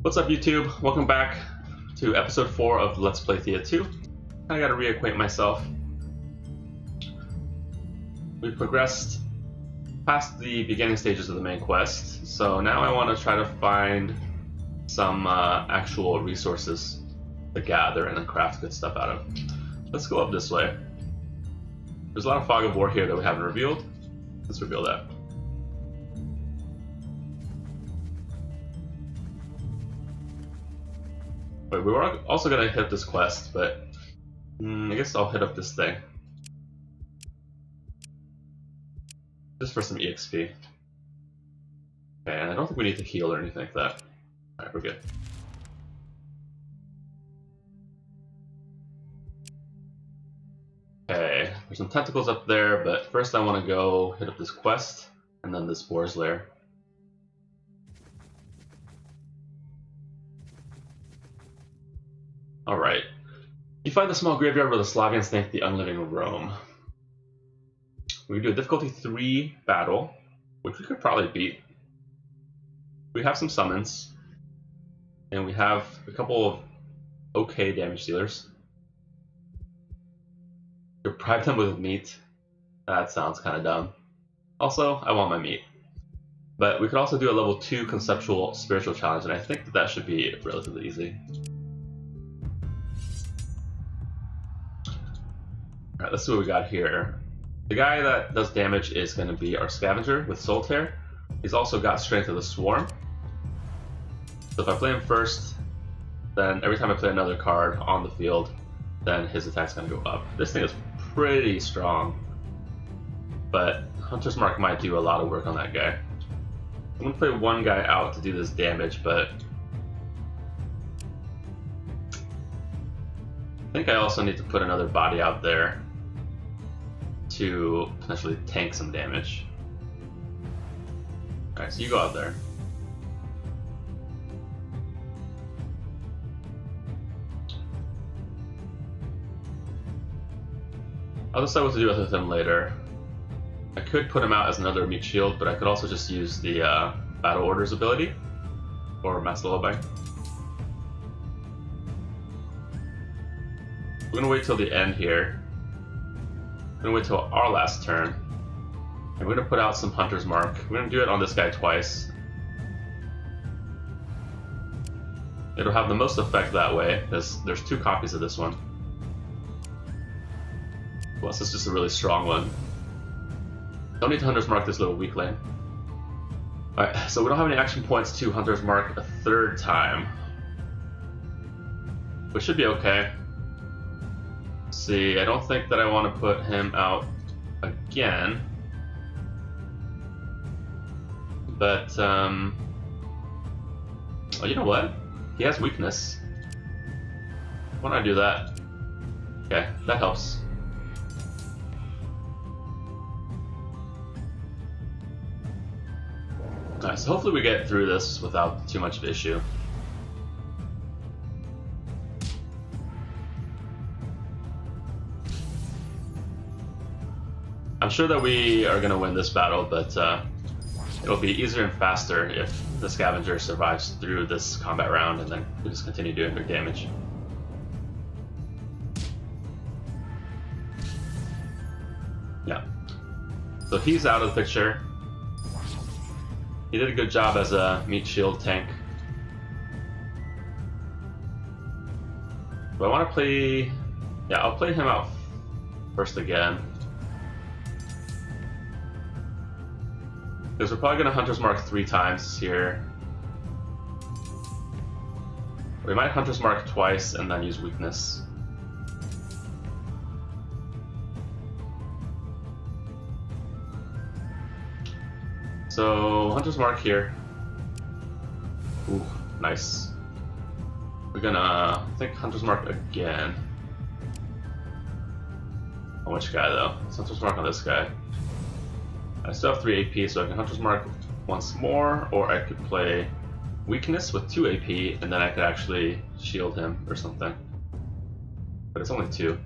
What's up, YouTube? Welcome back to episode 4 of Let's Play Thea 2. I gotta reacquaint myself. We've progressed past the beginning stages of the main quest, so now I want to try to find some actual resources to gather and then craft good stuff out of. Let's go up this way. There's a lot of fog of war here that we haven't revealed. Let's reveal that. Wait, we were also gonna hit this quest, but I guess I'll hit up this thing. Just for some EXP. Okay, and I don't think we need to heal or anything like that. Alright, we're good. Okay, there's some tentacles up there, but first I want to go hit up this quest, and then this boar's lair. Alright. You find the small graveyard where the Slavians think the unliving roam. We can do a difficulty 3 battle, which we could probably beat. We have some summons, and we have a couple of okay damage dealers. Deprive them with meat. That sounds kind of dumb. Also, I want my meat. But we could also do a level 2 conceptual spiritual challenge, and I think that should be relatively easy. Alright, let's see what we got here. The guy that does damage is going to be our scavenger with Soul Tear. He's also got Strength of the Swarm. So if I play him first, then every time I play another card on the field, then his attack's going to go up. This thing is pretty strong, but Hunter's Mark might do a lot of work on that guy. I'm going to play one guy out to do this damage, but I think I also need to put another body out there to potentially tank some damage. Alright, so you go out there. I'll decide what to do with him later. I could put him out as another meat shield, but I could also just use the Battle Orders ability, or Mass Lullaby. We're gonna wait till the end here. We're gonna wait till our last turn. And we're gonna put out some Hunter's Mark. We're gonna do it on this guy twice. It'll have the most effect that way, because there's 2 copies of this one. Plus, it's just a really strong one. Don't need to Hunter's Mark this little weak lane. Alright, so we don't have any action points to Hunter's Mark a 3rd time. Which should be okay. See, I don't think that I want to put him out again. But, oh, you know what? He has weakness. Why don't I do that? Okay, that helps. Alright, so hopefully we get through this without too much of an issue. I'm sure that we are going to win this battle, but it'll be easier and faster if the scavenger survives through this combat round, and then we just continue doing their damage. Yeah. So he's out of the picture. He did a good job as a meat shield tank. Do I want to play... Yeah, I'll play him out first again. Because we're probably going to Hunter's Mark 3 times here. We might Hunter's Mark twice and then use weakness. So, Hunter's Mark here. Ooh, nice. We're gonna, I think, Hunter's Mark again. On which guy, though? It's Hunter's Mark on this guy. I still have 3 AP, so I can Hunter's Mark once more, or I could play Weakness with 2 AP, and then I could actually shield him or something. But it's only 2.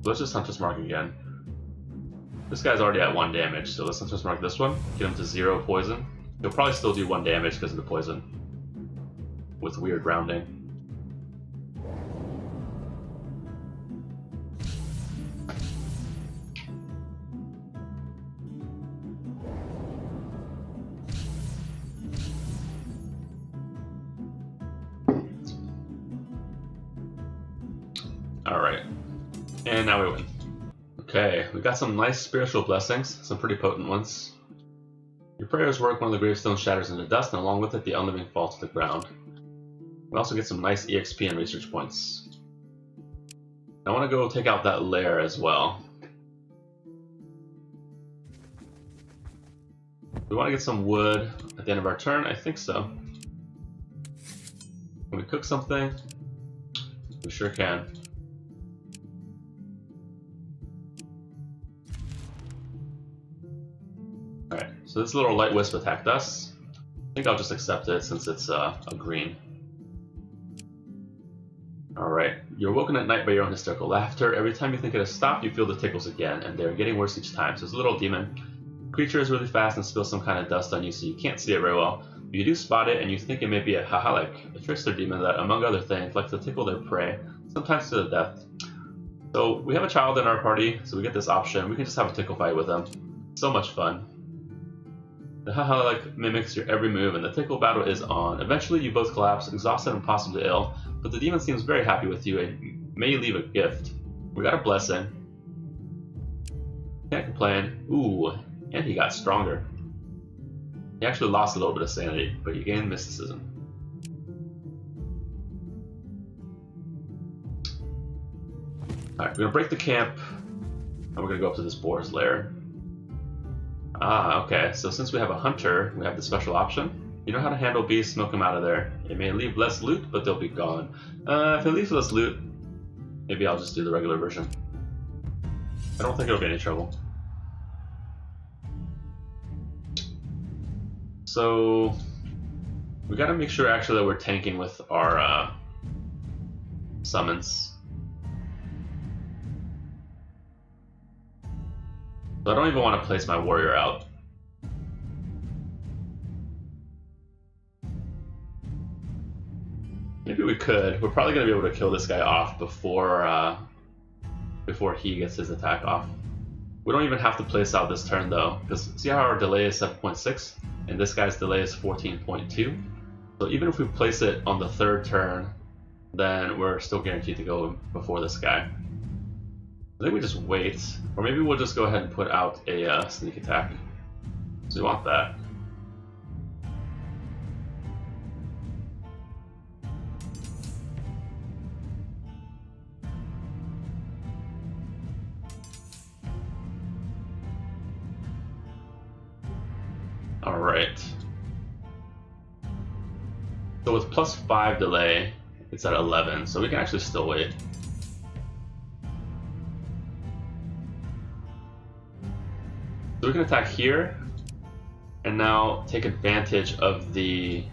Let's just Hunter's Mark again. This guy's already at 1 damage, so let's just mark this one, get him to 0 poison. He'll probably still do 1 damage because of the poison, with weird rounding. Alright, and now we win. Okay, we got some nice spiritual blessings, some pretty potent ones. Your prayers work, one of the gravestones shatters into dust, and along with it, the unliving fall to the ground. We also get some nice EXP and research points. I want to go take out that lair as well. We want to get some wood at the end of our turn? I think so. Can we cook something? We sure can. Alright, so this little light wisp attacked us. I think I'll just accept it since it's a green. Alright, you're woken at night by your own hysterical laughter. Every time you think it has stopped, you feel the tickles again, and they're getting worse each time. So it's a little demon. Creature is really fast and spills some kind of dust on you, so you can't see it very well. You do spot it, and you think it may be a Hahalik, a trickster demon that, among other things, likes to tickle their prey, sometimes to the death. So we have a child in our party, so we get this option. We can just have a tickle fight with them. So much fun. The Hahalik mimics your every move, and the tickle battle is on. Eventually, you both collapse, exhausted and possibly ill, but the demon seems very happy with you and may leave a gift. We got a blessing. Can't complain. Ooh, and he got stronger. He actually lost a little bit of sanity, but he gained mysticism. Alright, we're gonna break the camp, and we're gonna go up to this boar's lair. Ah, okay, so since we have a hunter, we have the special option. You know how to handle beasts, smoke them out of there. It may leave less loot, but they'll be gone. If it leaves less loot, maybe I'll just do the regular version. I don't think it'll be any trouble. So, we gotta make sure actually that we're tanking with our summons. So I don't even want to place my warrior out. Maybe we could. We're probably going to be able to kill this guy off before he gets his attack off. We don't even have to place out this turn though, because see how our delay is 7.6 and this guy's delay is 14.2. So even if we place it on the 3rd turn, then we're still guaranteed to go before this guy. I think we just wait, or maybe we'll just go ahead and put out a sneak attack. So we want that. Alright. So with +5 delay, it's at 11, so we can actually still wait. So we can attack here, and now take advantage of the...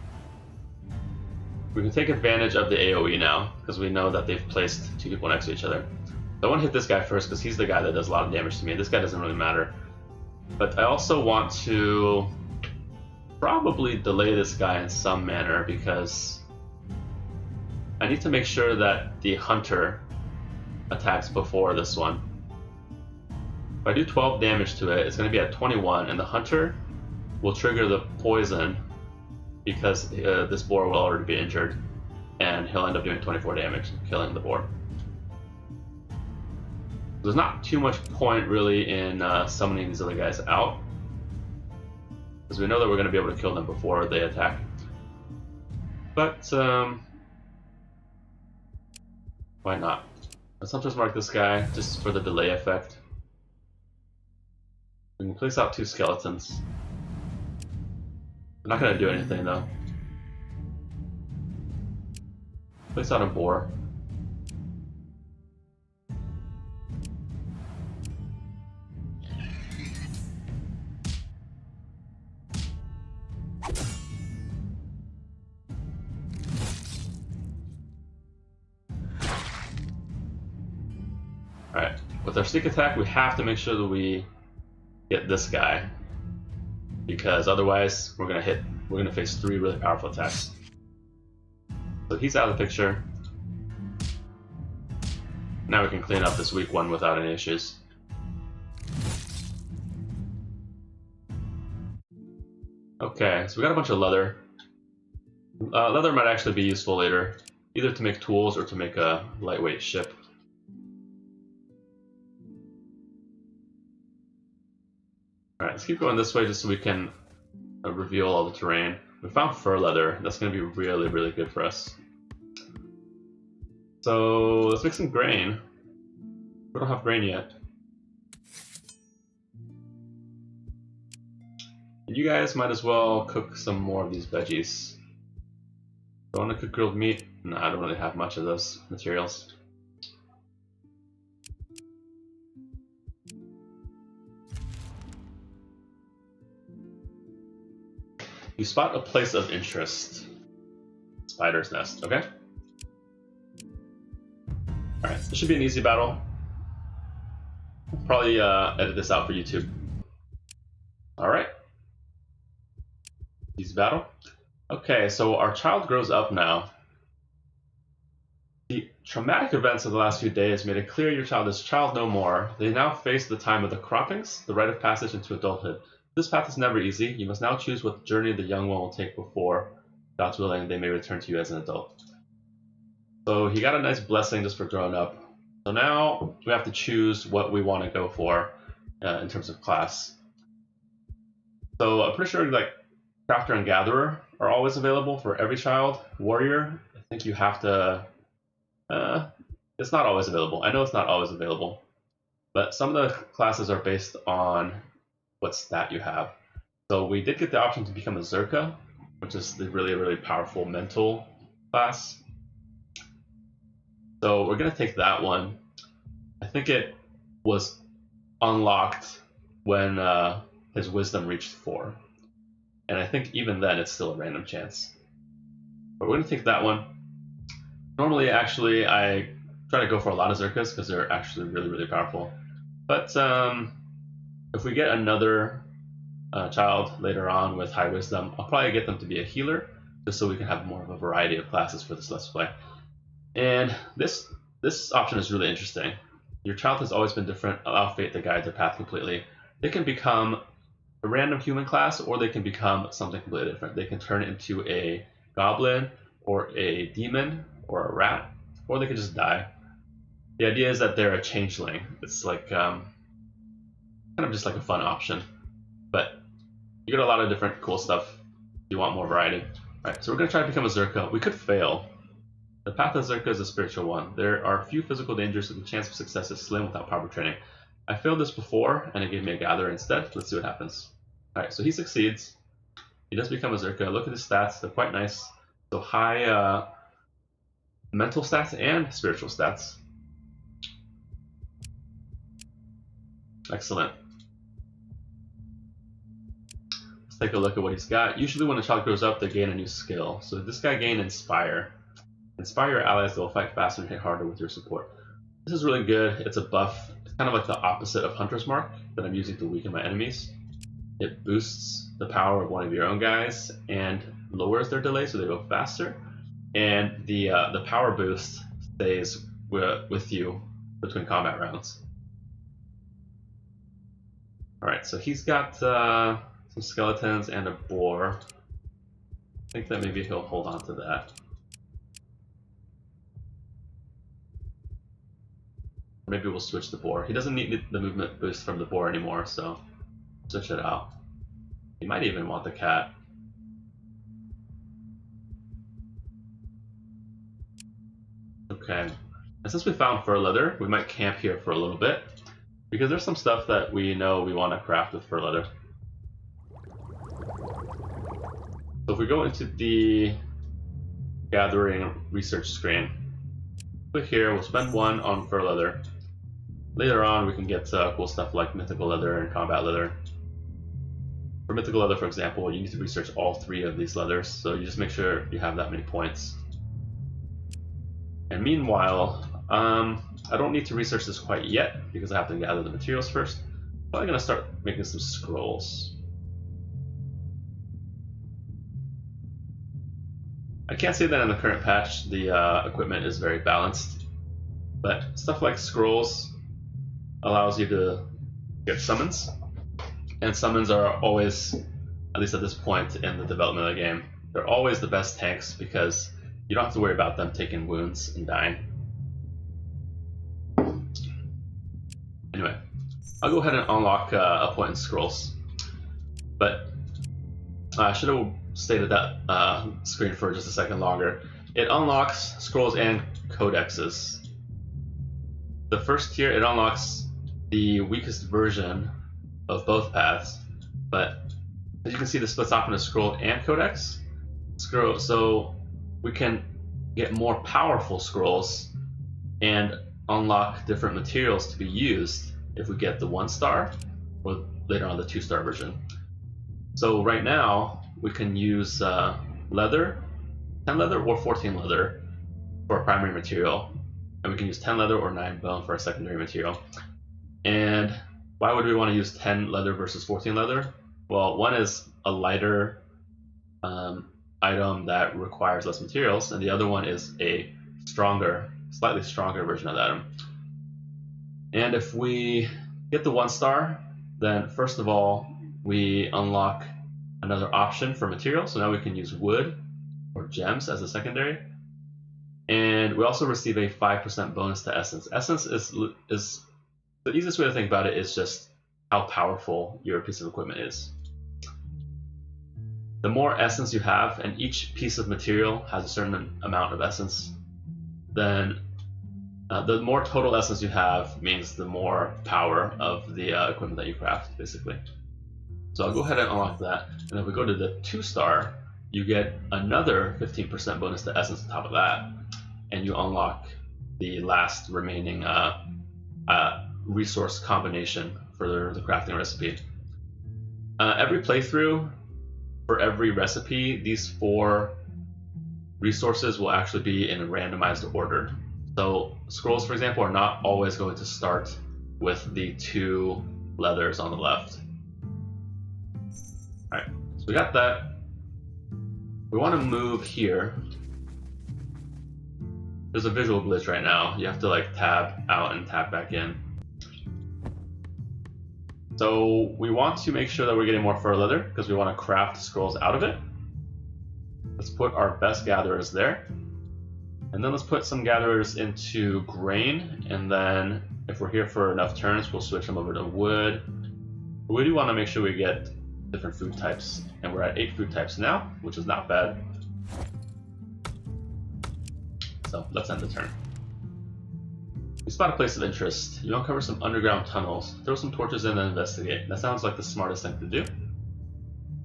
We can take advantage of the AoE now, because we know that they've placed 2 people next to each other. So I want to hit this guy first, because he's the guy that does a lot of damage to me. This guy doesn't really matter. But I also want to probably delay this guy in some manner, because I need to make sure that the hunter attacks before this one. If I do 12 damage to it, it's going to be at 21, and the hunter will trigger the poison because this boar will already be injured, and he'll end up doing 24 damage, killing the boar. There's not too much point really in summoning these other guys out, because we know that we're going to be able to kill them before they attack. But why not? Let's just mark this guy just for the delay effect. We can place out 2 skeletons. They're not going to do anything though. Place out a boar. Alright, with our sneak attack we have to make sure that we get this guy. because otherwise we're gonna face 3 really powerful attacks. So he's out of the picture. Now we can clean up this weak one without any issues. Okay, so we got a bunch of leather. Leather might actually be useful later, either to make tools or to make a lightweight ship. Alright, let's keep going this way just so we can reveal all the terrain. We found fur leather. That's going to be really, really good for us. So let's make some grain. We don't have grain yet. You guys might as well cook some more of these veggies. Do I want to cook grilled meat? No, I don't really have much of those materials. You spot a place of interest. Spider's nest, okay? Alright, this should be an easy battle. Probably edit this out for YouTube. Alright. Easy battle. Okay, so our child grows up now. The traumatic events of the last few days made it clear your child is child no more. They now face the time of the croppings, the rite of passage into adulthood. This path is never easy. You must now choose what journey the young one will take before, God's willing, they may return to you as an adult. So he got a nice blessing just for growing up. So now we have to choose what we want to go for in terms of class. So I'm pretty sure like Crafter and Gatherer are always available for every child. Warrior, I think you have to... it's not always available. I know it's not always available. But some of the classes are based on what stat you have. So we did get the option to become a Zerka, which is the really, really powerful mental class. So we're going to take that one. I think it was unlocked when his wisdom reached 4. And I think even then it's still a random chance. But we're going to take that one. Normally, actually, I try to go for a lot of Zerkas because they're actually really, really powerful. But if we get another child later on with high wisdom, I'll probably get them to be a healer, just so we can have more of a variety of classes for this Let's Play. And this option is really interesting. Your child has always been different. Allow fate to guide their path completely. They can become a random human class, or they can become something completely different. They can turn into a goblin, or a demon, or a rat, or they can just die. The idea is that they're a changeling. It's like kind of just like a fun option, but you get a lot of different cool stuff if you want more variety. Alright, so we're going to try to become a Zerka. We could fail. The path of Zerka is a spiritual one. There are few physical dangers, and the chance of success is slim without proper training. I failed this before, and it gave me a Gatherer instead. Let's see what happens. Alright, so he succeeds. He does become a Zerka. Look at his stats. They're quite nice. So high mental stats and spiritual stats. Excellent. Let's take a look at what he's got. Usually when a child grows up, they gain a new skill. So this guy gained Inspire. Inspire your allies, they'll fight faster and hit harder with your support. This is really good. It's a buff. It's kind of like the opposite of Hunter's Mark that I'm using to weaken my enemies. It boosts the power of one of your own guys and lowers their delay so they go faster. And the power boost stays with you between combat rounds. Alright, so he's got some skeletons and a boar. I think that maybe he'll hold on to that. Maybe we'll switch the boar. He doesn't need the movement boost from the boar anymore, so switch it out. He might even want the cat. Okay, and since we found fur leather, we might camp here for a little bit, because there's some stuff that we know we want to craft with fur leather. So if we go into the gathering research screen, click here, we'll spend 1 on fur leather. Later on we can get cool stuff like mythical leather and combat leather. For mythical leather, for example, you need to research all 3 of these leathers, so you just make sure you have that many points. And meanwhile, I don't need to research this quite yet because I have to gather the materials first. I'm probably going to start making some scrolls. I can't say that in the current patch the equipment is very balanced, but stuff like scrolls allows you to get summons, and summons are always, at least at this point in the development of the game, they're always the best tanks because you don't have to worry about them taking wounds and dying. Anyway, I'll go ahead and unlock a point in scrolls, but I should have stated that screen for just a second longer. It unlocks scrolls and codexes. The first tier, it unlocks the weakest version of both paths, but as you can see, this splits off into scroll and codex. So we can get more powerful scrolls and unlock different materials to be used if we get the 1-star or later on the 2-star version. So right now we can use leather, 10 leather or 14 leather for our primary material, and we can use 10 leather or 9 bone for our secondary material. And why would we want to use 10 leather versus 14 leather? Well, one is a lighter item that requires less materials, and the other one is a stronger, slightly stronger version of that item. And if we get the 1-star, then first of all, we unlock another option for material. So now we can use wood or gems as a secondary. And we also receive a 5% bonus to essence. Essence is the easiest way to think about it is just how powerful your piece of equipment is. The more essence you have, and each piece of material has a certain amount of essence, then the more total essence you have means the more power of the equipment that you craft, basically. So I'll go ahead and unlock that. And if we go to the 2-star, you get another 15% bonus to essence on top of that, and you unlock the last remaining resource combination for the crafting recipe. Every playthrough, for every recipe, these 4 resources will actually be in a randomized order. So scrolls, for example, are not always going to start with the 2 leathers on the left. Alright, so we got that. We want to move here. There's a visual glitch right now. You have to like tab out and tab back in. So we want to make sure that we're getting more fur leather because we want to craft scrolls out of it. Let's put our best gatherers there. And then let's put some gatherers into grain, and then if we're here for enough turns, we'll switch them over to wood. We do want to make sure we get different food types, and we're at 8 food types now, which is not bad. So let's end the turn. You spot a place of interest. You uncover some underground tunnels. Throw some torches in and investigate. That sounds like the smartest thing to do.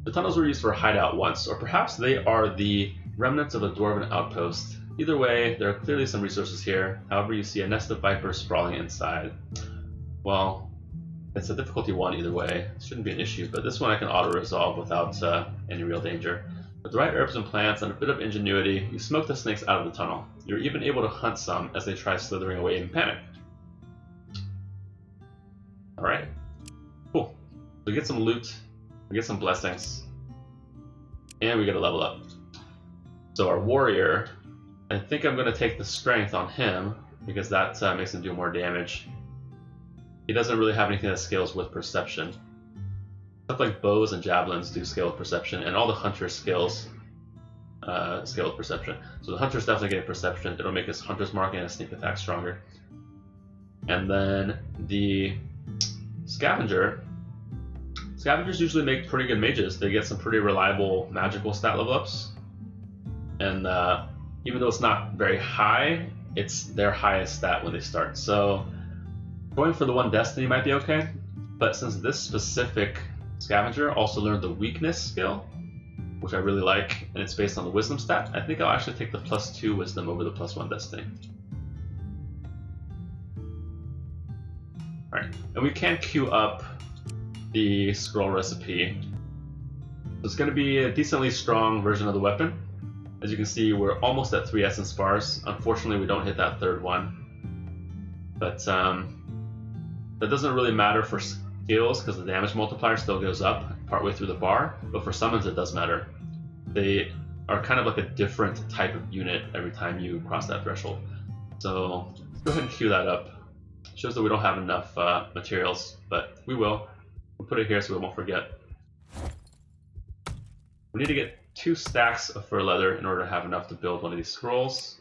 The tunnels were used for a hideout once, or perhaps they are the remnants of a dwarven outpost. Either way, there are clearly some resources here. However, you see a nest of vipers sprawling inside. Well, it's a difficulty 1 either way. It shouldn't be an issue, but this one I can auto-resolve without any real danger. With the right herbs and plants and a bit of ingenuity, you smoke the snakes out of the tunnel. You're even able to hunt some as they try slithering away in panic. Alright, cool. We get some loot, we get some blessings, and we get a level up. So our warrior, I think I'm going to take the strength on him because that makes him do more damage. He doesn't really have anything that scales with perception. Stuff like bows and javelins do scale with perception, and all the hunter skills scale with perception. So the hunter's definitely getting perception. It'll make his hunter's mark and his sneak attack stronger. And then the scavengers usually make pretty good mages. They get some pretty reliable magical stat level ups. And even though it's not very high, it's their highest stat when they start. So going for the 1 destiny might be okay, but since this specific scavenger also learned the weakness skill, which I really like, and it's based on the wisdom stat, I think I'll actually take the +2 wisdom over the +1 destiny. Alright, and we can queue up the scroll recipe. It's going to be a decently strong version of the weapon. As you can see, we're almost at 3 essence bars. Unfortunately, we don't hit that 3rd one. But that doesn't really matter for skills because the damage multiplier still goes up partway through the bar. But for summons, it does matter. They are kind of like a different type of unit every time you cross that threshold. So let's go ahead and queue that up. It shows that we don't have enough materials, but we will. We'll put it here so we won't forget. We need to get 2 stacks of fur leather in order to have enough to build one of these scrolls.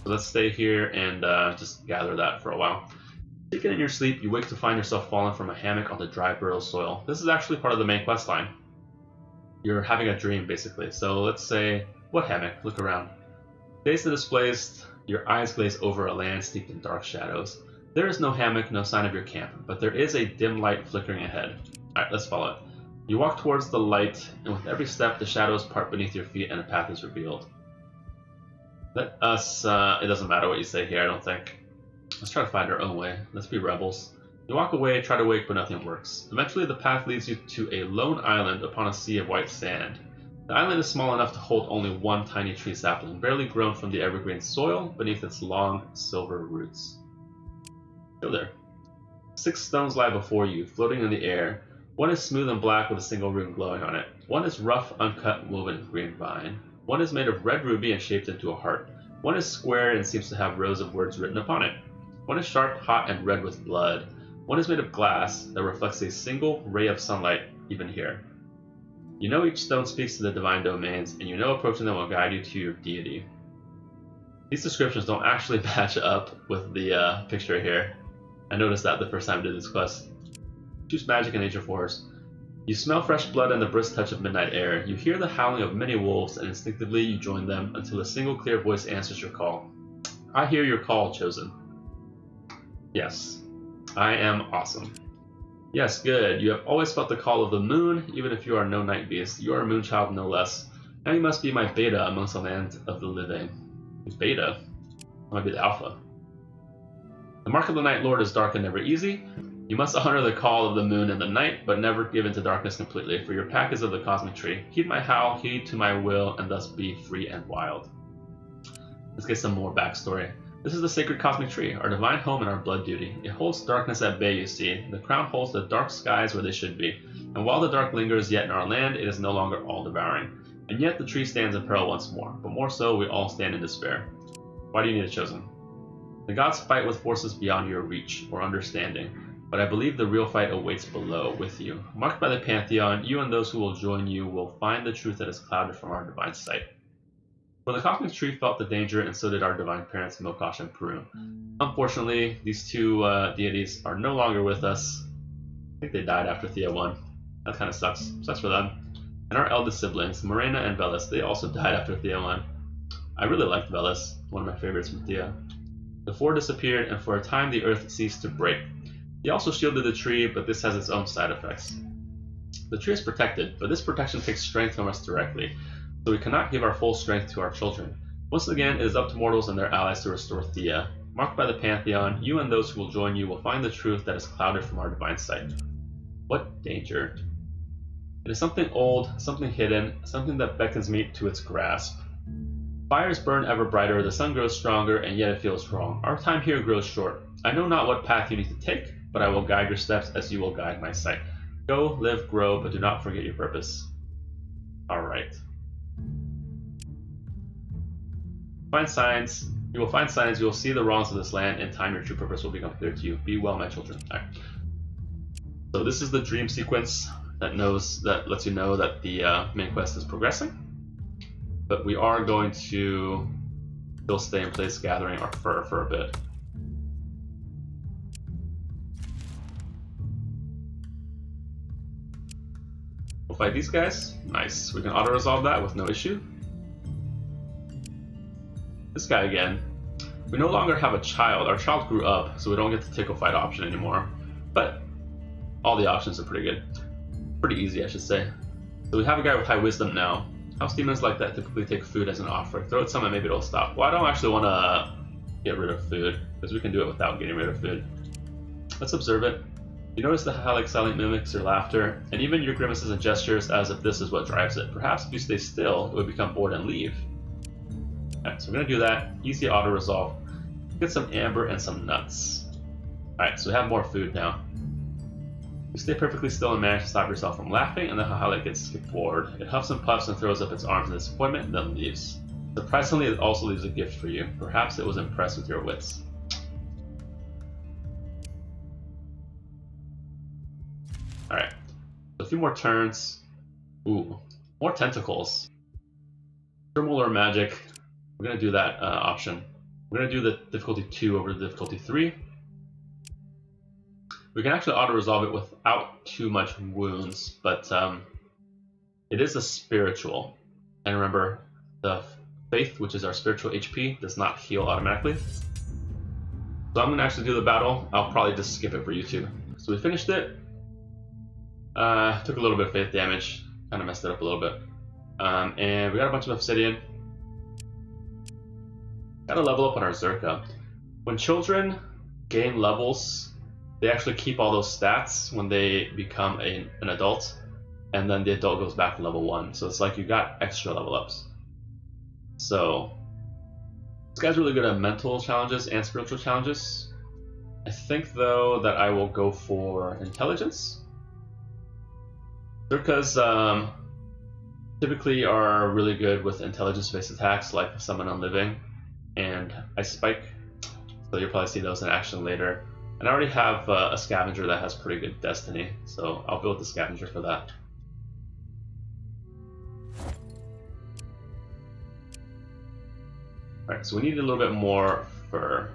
So let's stay here and just gather that for a while. Taken in your sleep, you wake to find yourself falling from a hammock onto dry burial soil. This is actually part of the main quest line. You're having a dream, basically. So let's say, what hammock? Look around. Dazed and displaced, your eyes glaze over a land steeped in dark shadows. There is no hammock, no sign of your camp, but there is a dim light flickering ahead. Alright, let's follow it. You walk towards the light, and with every step, the shadows part beneath your feet and a path is revealed. Let us, it doesn't matter what you say here, I don't think. Let's try to find our own way. Let's be rebels. You walk away, try to wake, but nothing works. Eventually, the path leads you to a lone island upon a sea of white sand. The island is small enough to hold only one tiny tree sapling, barely grown from the evergreen soil beneath its long silver roots. Go there. 6 stones lie before you, floating in the air. One is smooth and black with a single rune glowing on it. One is rough, uncut, woven green vine. One is made of red ruby and shaped into a heart. One is square and seems to have rows of words written upon it. One is sharp, hot, and red with blood. One is made of glass that reflects a single ray of sunlight, even here. You know each stone speaks to the divine domains, and you know approaching them will guide you to your deity. These descriptions don't actually match up with the picture here. I noticed that the first time I did this quest. Choose magic and nature force. You smell fresh blood and the brisk touch of midnight air. You hear the howling of many wolves, and instinctively you join them until a single clear voice answers your call. I hear your call, Chosen. Yes, I am awesome. Yes, good. You have always felt the call of the moon, even if you are no night beast. You are a moonchild no less. Now you must be my beta amongst the land of the living. Beta? That might be the alpha. The mark of the Night Lord is dark and never easy. You must honor the call of the moon in the night, but never give in to darkness completely, for your pack is of the cosmic tree. Heed my howl, heed to my will, and thus be free and wild. Let's get some more backstory. This is the sacred cosmic tree, our divine home and our blood duty. It holds darkness at bay, you see. The crown holds the dark skies where they should be. And while the dark lingers yet in our land, it is no longer all-devouring. And yet the tree stands in peril once more, but more so we all stand in despair. Why do you need a chosen? The gods fight with forces beyond your reach or understanding, but I believe the real fight awaits below with you. Marked by the Pantheon, you and those who will join you will find the truth that is clouded from our divine sight. For the cosmic tree felt the danger, and so did our divine parents, Mokosh and Perun. Unfortunately, these two deities are no longer with us. I think they died after Thea won. That kind of sucks. Sucks for them. And our eldest siblings, Morena and Velis, they also died after Thea won. I really liked Velis, one of my favorites from Thea. The four disappeared, and for a time the earth ceased to break. He also shielded the tree, but this has its own side effects. The tree is protected, but this protection takes strength from us directly, so we cannot give our full strength to our children. Once again, it is up to mortals and their allies to restore Thea. Marked by the Pantheon, you and those who will join you will find the truth that is clouded from our divine sight. What danger? It is something old, something hidden, something that beckons me to its grasp. Fires burn ever brighter, the sun grows stronger, and yet it feels wrong. Our time here grows short. I know not what path you need to take, but I will guide your steps as you will guide my sight. Go, live, grow, but do not forget your purpose. Alright. Find signs. You will find signs. You will see the wrongs of this land. In time, your true purpose will become clear to you. Be well, my children. Right. So this is the dream sequence that lets you know that the main quest is progressing. But we are going to still stay in place, gathering our fur for a bit. We'll fight these guys. Nice. We can auto-resolve that with no issue. This guy again. We no longer have a child. Our child grew up, so we don't get the tickle fight option anymore. But all the options are pretty good. Pretty easy, I should say. So we have a guy with high wisdom now. House demons like that typically take food as an offer. Throw it some and maybe it'll stop. Well, I don't actually want to get rid of food, because we can do it without getting rid of food. Let's observe it. You notice the how like silent mimics your laughter, and even your grimaces and gestures as if this is what drives it. Perhaps if you stay still, it would become bored and leave. Alright, so we're going to do that. Easy auto-resolve. Get some amber and some nuts. Alright, so we have more food now. You stay perfectly still and manage to stop yourself from laughing, and the highlight gets bored. It huffs and puffs and throws up its arms in disappointment, and then leaves. Surprisingly, it also leaves a gift for you. Perhaps it was impressed with your wits. Alright, a few more turns. Ooh, more tentacles. Similar magic. We're going to do that option. We're going to do the difficulty 2 over the difficulty 3. We can actually auto-resolve it without too much wounds, but it is a spiritual. And remember, the faith, which is our spiritual HP, does not heal automatically. So I'm going to actually do the battle. I'll probably just skip it for YouTube. So we finished it. Took a little bit of faith damage. Kind of messed it up a little bit. And we got a bunch of obsidian. Got to level up on our Zerka. When children gain levels, they actually keep all those stats when they become an adult, and then the adult goes back to level 1. So it's like you got extra level ups. So this guy's really good at mental challenges and spiritual challenges. I think though that I will go for intelligence. Zerkas typically are really good with intelligence-based attacks like Summon Unliving and Ice Spike. So you'll probably see those in action later. And I already have a scavenger that has pretty good destiny, so I'll build the scavenger for that. Alright, so we need a little bit more fur.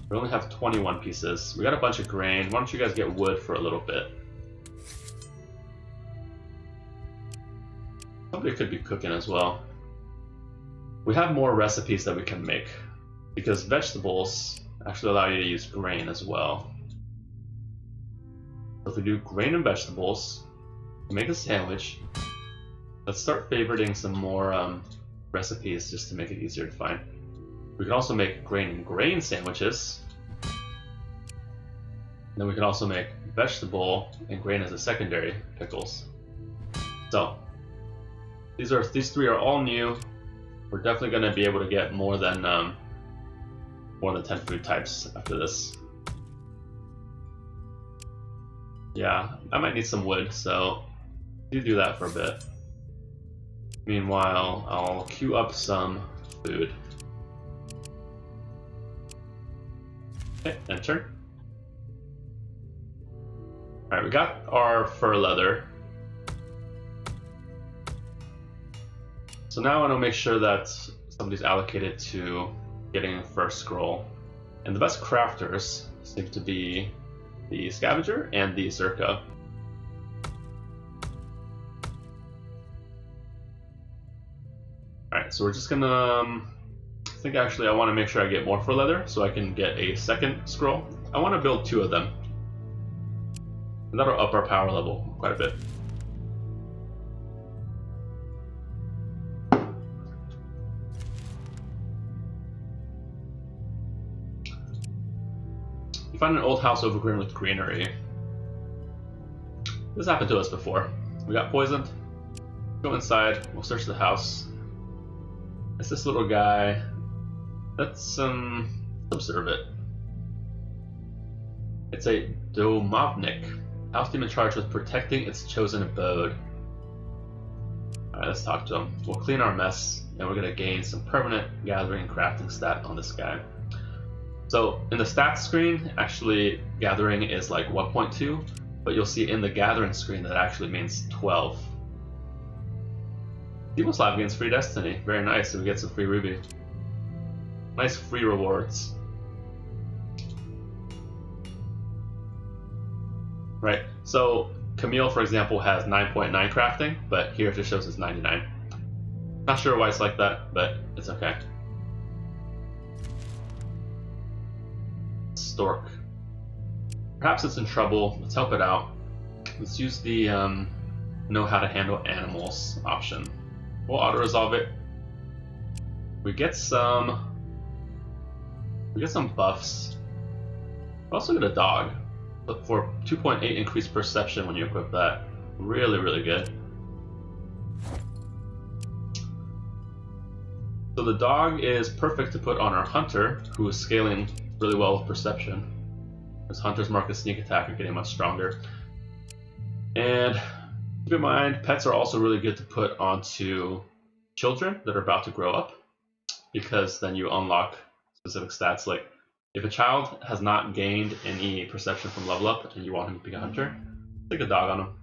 We only have 21 pieces. We got a bunch of grain. Why don't you guys get wood for a little bit? Somebody could be cooking as well. We have more recipes that we can make, because vegetables actually allow you to use grain as well. So if we do grain and vegetables, make a sandwich. Let's start favoriting some more recipes just to make it easier to find. We can also make grain and grain sandwiches. And then we can also make vegetable and grain as a secondary pickles. So these three are all new. We're definitely going to be able to get more than 10 food types after this. Yeah, I might need some wood, so do that for a bit. Meanwhile, I'll queue up some food. Okay, enter. Alright, we got our fur leather. So now I want to make sure that somebody's allocated to getting the first scroll. And the best crafters seem to be the scavenger and the Zerka. Alright, so we're just gonna I think actually I want to make sure I get more for leather so I can get a second scroll. I want to build 2 of them. And that'll up our power level quite a bit. Find an old house overgrown with greenery. This happened to us before. We got poisoned. Go inside. We'll search the house. It's this little guy. Let's observe it. It's a Domovnik, house demon charged with protecting its chosen abode. Alright, let's talk to him. We'll clean our mess, and we're gonna gain some permanent gathering and crafting stat on this guy. So in the stats screen, actually gathering is like 1.2, but you'll see in the gathering screen that actually means 12. Demoslav gains free destiny. Very nice, so we get some free ruby. Nice free rewards. Right, so Camille, for example, has 9.9 crafting, but here it just shows it's 99. Not sure why it's like that, but it's okay. Stork. Perhaps it's in trouble. Let's help it out. Let's use the know how to handle animals option. We'll auto-resolve it. We get some buffs. We also get a dog. But for 2.8 increased perception when you equip that. Really, really good. So the dog is perfect to put on our hunter, who is scaling really well with perception. His Hunter's Mark and Sneak Attack are getting much stronger. And keep in mind, pets are also really good to put onto children that are about to grow up, because then you unlock specific stats. Like if a child has not gained any perception from level up and you want him to be a hunter, stick a dog on him.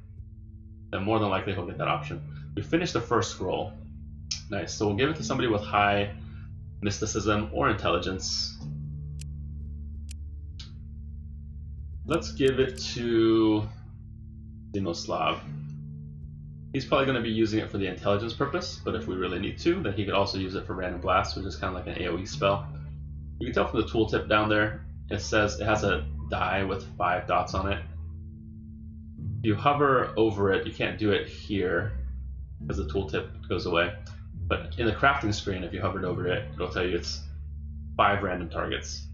Then more than likely he'll get that option. We finished the first scroll. Nice. So we'll give it to somebody with high mysticism or intelligence. Let's give it to Zimoslav. He's probably going to be using it for the intelligence purpose, but if we really need to, then he could also use it for random blast, which is kind of like an AoE spell. You can tell from the tooltip down there, it says it has a die with 5 dots on it. If you hover over it, you can't do it here because the tooltip goes away. But in the crafting screen, if you hovered over it, it'll tell you it's 5 random targets.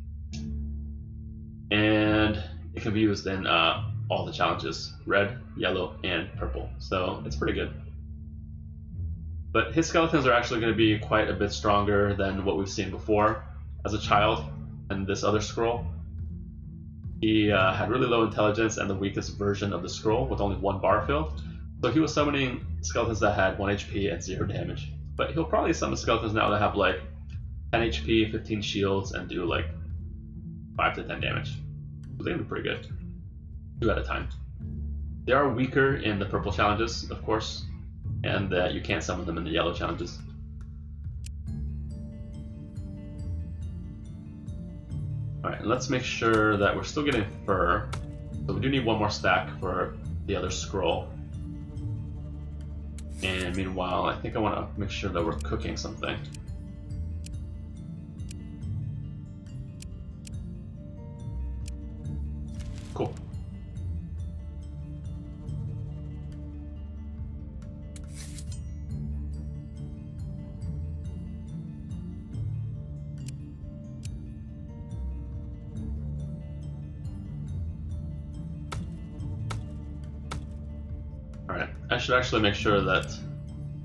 And it can be used in all the challenges, red, yellow, and purple. So it's pretty good. But his skeletons are actually going to be quite a bit stronger than what we've seen before as a child in this other scroll. He had really low intelligence and the weakest version of the scroll with only 1 bar filled. So he was summoning skeletons that had 1 HP and 0 damage. But he'll probably summon skeletons now that have like 10 HP, 15 shields, and do like 5 to 10 damage. So they're gonna be pretty good. 2 at a time. They are weaker in the purple challenges, of course, and you can't summon them in the yellow challenges. Alright, let's make sure that we're still getting fur. So we do need 1 more stack for the other scroll. And meanwhile, I think I want to make sure that we're cooking something. Cool. Alright, I should actually make sure that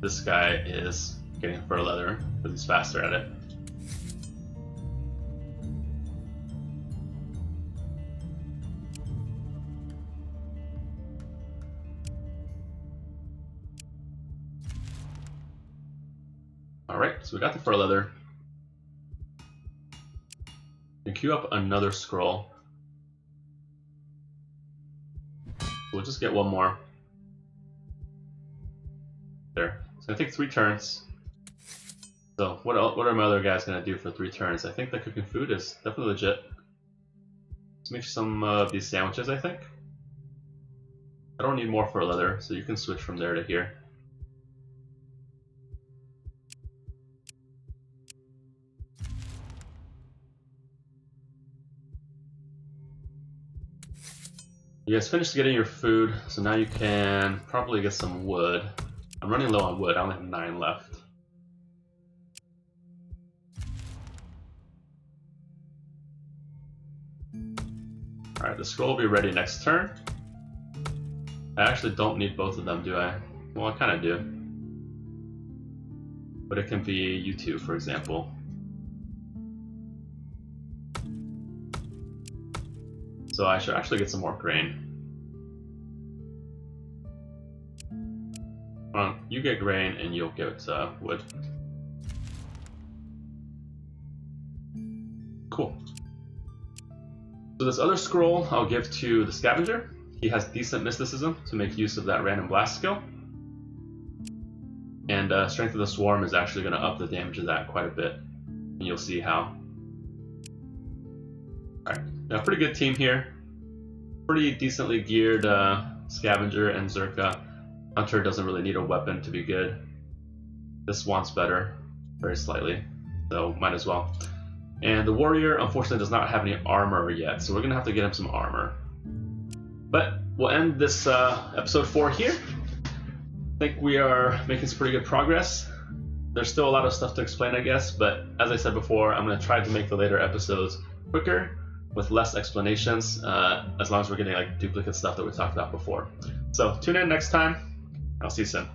this guy is getting fur leather because he's faster at it. Alright, so we got the fur leather. We queue up another scroll. We'll just get 1 more. There. It's gonna take 3 turns. So what are my other guys gonna do for 3 turns? I think the cooking food is definitely legit. Let's make some of these sandwiches, I think. I don't need more fur leather, so you can switch from there to here. You guys finished getting your food, so now you can probably get some wood. I'm running low on wood, I only have 9 left. Alright, the scroll will be ready next turn. I actually don't need both of them, do I? Well, I kind of do. But it can be you two, for example. So I should actually get some more grain. You get grain and you'll get wood. Cool. So this other scroll I'll give to the scavenger. He has decent mysticism to make use of that random blast skill. And Strength of the Swarm is actually going to up the damage of that quite a bit. And you'll see how. Alright, now pretty good team here. Pretty decently geared scavenger and Zerka. Hunter doesn't really need a weapon to be good. This one's better, very slightly, so might as well. And the warrior, unfortunately, does not have any armor yet, so we're going to have to get him some armor. But we'll end this episode 4 here. I think we are making some pretty good progress. There's still a lot of stuff to explain, I guess, but as I said before, I'm going to try to make the later episodes quicker with less explanations, as long as we're getting like duplicate stuff that we talked about before. So tune in next time. I'll see you soon.